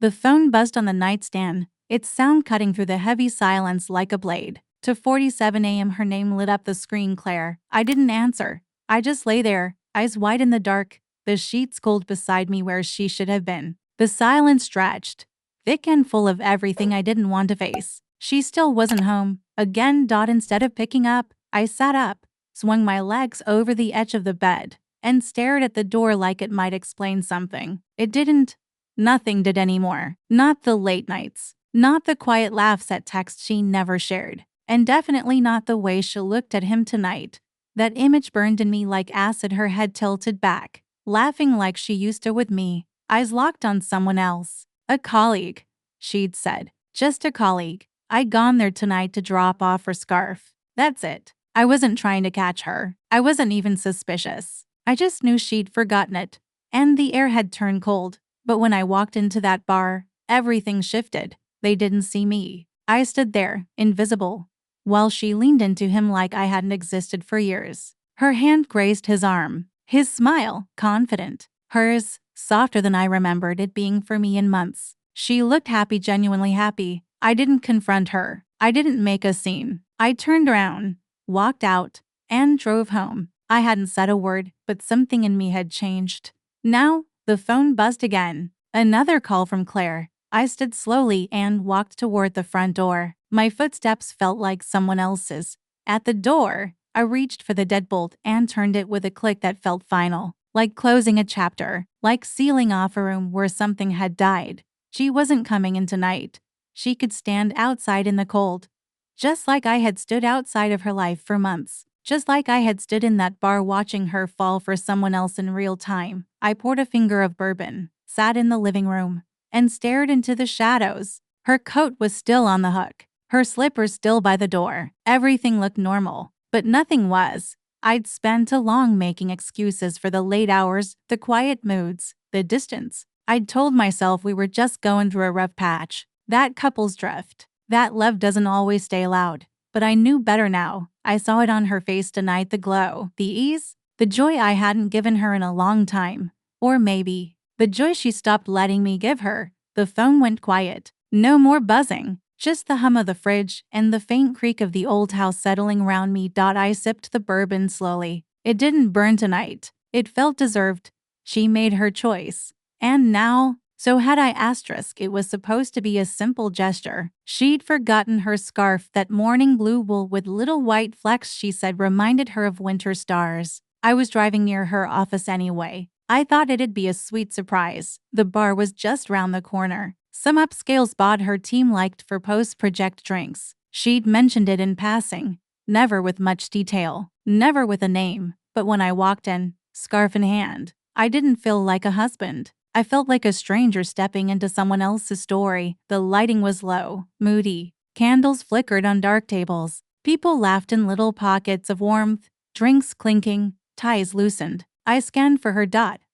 The phone buzzed on the nightstand, its sound cutting through the heavy silence like a blade. 2:47 a.m. Her name lit up the screen. Claire. I didn't answer. I just lay there, eyes wide in the dark, the sheets cold beside me where she should have been. The silence stretched, thick and full of everything I didn't want to face. She still wasn't home. Again. Instead of picking up, I sat up, swung my legs over the edge of the bed, and stared at the door like it might explain something. It didn't. Nothing did anymore. Not the late nights. Not the quiet laughs at texts she never shared. And definitely not the way she looked at him tonight. That image burned in me like acid, her head tilted back, laughing like she used to with me, eyes locked on someone else. A colleague, she'd said. Just a colleague. I'd gone there tonight to drop off her scarf. That's it. I wasn't trying to catch her. I wasn't even suspicious. I just knew she'd forgotten it. And the air had turned cold. But when I walked into that bar, everything shifted. They didn't see me. I stood there, invisible, while she leaned into him like I hadn't existed for years. Her hand grazed his arm. His smile, confident. Hers, softer than I remembered it being for me in months. She looked happy, genuinely happy. I didn't confront her. I didn't make a scene. I turned around, walked out, and drove home. I hadn't said a word, but something in me had changed. Now, the phone buzzed again. Another call from Claire. I stood slowly and walked toward the front door. My footsteps felt like someone else's. At the door, I reached for the deadbolt and turned it with a click that felt final, like closing a chapter, like sealing off a room where something had died. She wasn't coming in tonight. She could stand outside in the cold, just like I had stood outside of her life for months. Just like I had stood in that bar watching her fall for someone else in real time. I poured a finger of bourbon, sat in the living room, and stared into the shadows. Her coat was still on the hook, her slippers still by the door. Everything looked normal, but nothing was. I'd spent too long making excuses for the late hours, the quiet moods, the distance. I'd told myself we were just going through a rough patch. That couple's drift. That love doesn't always stay loud. But I knew better now. I saw it on her face tonight, the glow, the ease, the joy I hadn't given her in a long time. Or maybe, the joy she stopped letting me give her. The phone went quiet. No more buzzing. Just the hum of the fridge and the faint creak of the old house settling around me. I sipped the bourbon slowly. It didn't burn tonight. It felt deserved. She made her choice. And now, so had I. It was supposed to be a simple gesture. She'd forgotten her scarf, that morning blue wool with little white flecks she said reminded her of winter stars. I was driving near her office anyway. I thought it'd be a sweet surprise. The bar was just round the corner. Some upscale spot her team liked for post-project drinks. She'd mentioned it in passing, never with much detail, never with a name. But when I walked in, scarf in hand, I didn't feel like a husband. I felt like a stranger stepping into someone else's story. The lighting was low, moody. Candles flickered on dark tables. People laughed in little pockets of warmth, drinks clinking, ties loosened. I scanned for her.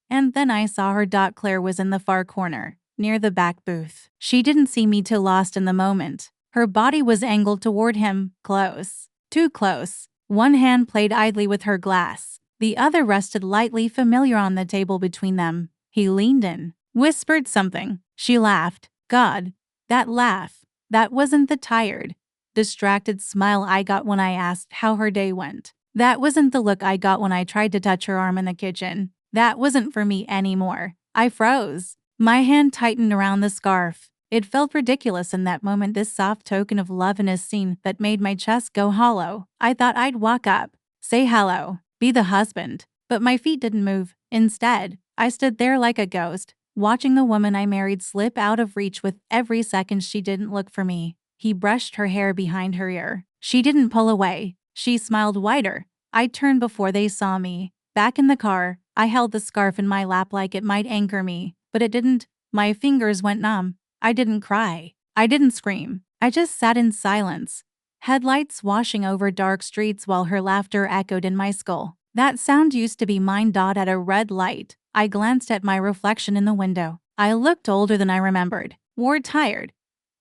And then I saw her. Claire was in the far corner, near the back booth. She didn't see me till lost in the moment. Her body was angled toward him, close. Too close. One hand played idly with her glass. The other rested lightly familiar on the table between them. He leaned in, whispered something. She laughed. God, that laugh. That wasn't the tired, distracted smile I got when I asked how her day went. That wasn't the look I got when I tried to touch her arm in the kitchen. That wasn't for me anymore. I froze. My hand tightened around the scarf. It felt ridiculous in that moment, this soft token of love in a scene that made my chest go hollow. I thought I'd walk up, say hello, be the husband. But my feet didn't move. Instead, I stood there like a ghost, watching the woman I married slip out of reach with every second she didn't look for me. He brushed her hair behind her ear. She didn't pull away. She smiled wider. I turned before they saw me. Back in the car, I held the scarf in my lap like it might anchor me, but it didn't. My fingers went numb. I didn't cry. I didn't scream. I just sat in silence. Headlights washing over dark streets while her laughter echoed in my skull. That sound used to be mine. At a red light, I glanced at my reflection in the window. I looked older than I remembered, more tired,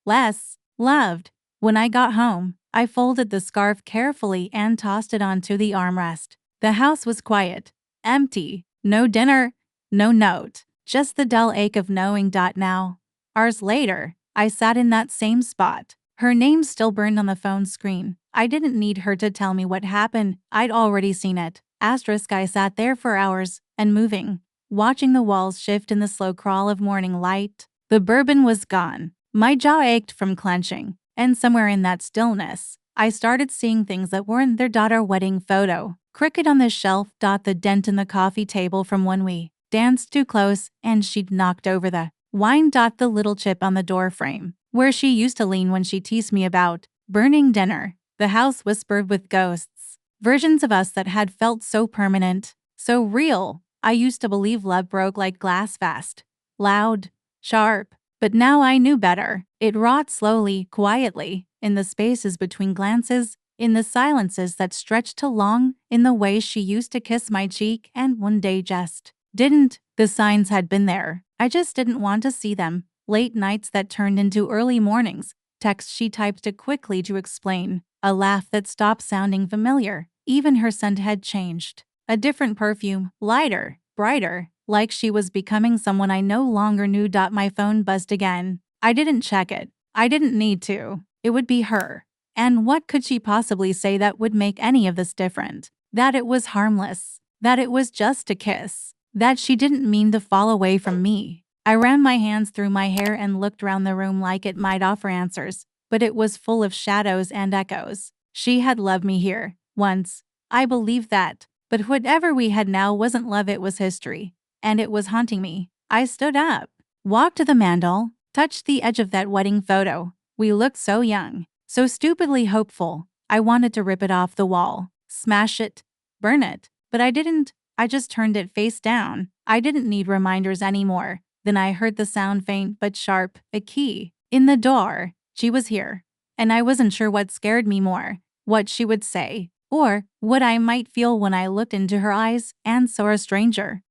less loved. When I got home, I folded the scarf carefully and tossed it onto the armrest. The house was quiet, empty, no dinner, no note, just the dull ache of knowing. Now, Hours later, I sat in that same spot. Her name still burned on the phone screen. I didn't need her to tell me what happened. I'd already seen it. Asterisk, I sat there for hours, unmoving, watching the walls shift in the slow crawl of morning light. The bourbon was gone. My jaw ached from clenching, and somewhere in that stillness, I started seeing things that weren't their daughter wedding photo. Cricket on the shelf, the dent in the coffee table from when we danced too close and she'd knocked over the wine, the little chip on the door frame, where she used to lean when she teased me about burning dinner. The house whispered with ghosts, versions of us that had felt so permanent, so real. I used to believe love broke like glass, fast, loud, sharp, but now I knew better. It rot slowly, quietly, in the spaces between glances, in the silences that stretched too long, in the way she used to kiss my cheek and one day just didn't. The signs had been there. I just didn't want to see them. Late nights that turned into early mornings, texts she typed it quickly to explain, a laugh that stopped sounding familiar. Even her scent had changed. A different perfume, lighter, brighter, like she was becoming someone I no longer knew. My phone buzzed again. I didn't check it. I didn't need to. It would be her. And what could she possibly say that would make any of this different? That it was harmless. That it was just a kiss. That she didn't mean to fall away from me. I ran my hands through my hair and looked around the room like it might offer answers, but it was full of shadows and echoes. She had loved me here, once. I believed that. But whatever we had now wasn't love, it was history. And it was haunting me. I stood up, walked to the mantel, touched the edge of that wedding photo. We looked so young, so stupidly hopeful. I wanted to rip it off the wall, smash it, burn it, but I didn't. I just turned it face down. I didn't need reminders anymore. Then I heard the sound, faint but sharp, a key in the door. She was here. And I wasn't sure what scared me more, what she would say, or what I might feel when I looked into her eyes and saw a stranger.